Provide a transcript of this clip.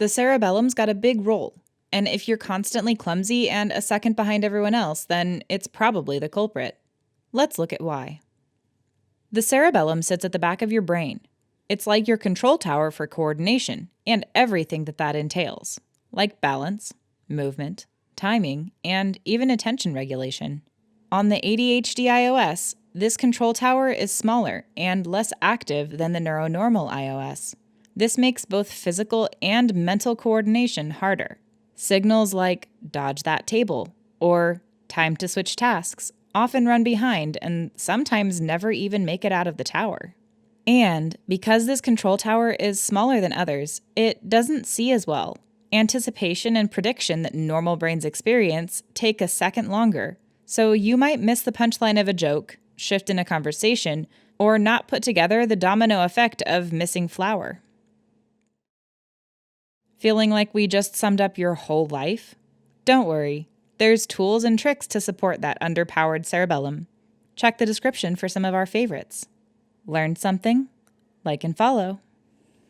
The cerebellum's got a big role, and if you're constantly clumsy and a second behind everyone else, then it's probably the culprit. Let's look at why. The cerebellum sits at the back of your brain. It's like your control tower for coordination and everything that entails, like balance, movement, timing, and even attention regulation. On the ADHD iOS, this control tower is smaller and less active than the neuronormal iOS. This makes both physical and mental coordination harder. Signals like dodge that table or time to switch tasks often run behind and sometimes never even make it out of the tower. And because this control tower is smaller than others, it doesn't see as well. Anticipation and prediction that normal brains experience take a second longer, so you might miss the punchline of a joke, shift in a conversation, or not put together the domino effect of missing flour. Feeling like we just summed up your whole life? Don't worry, there's tools and tricks to support that underpowered cerebellum. Check the description for some of our favorites. Learned something? Like and follow.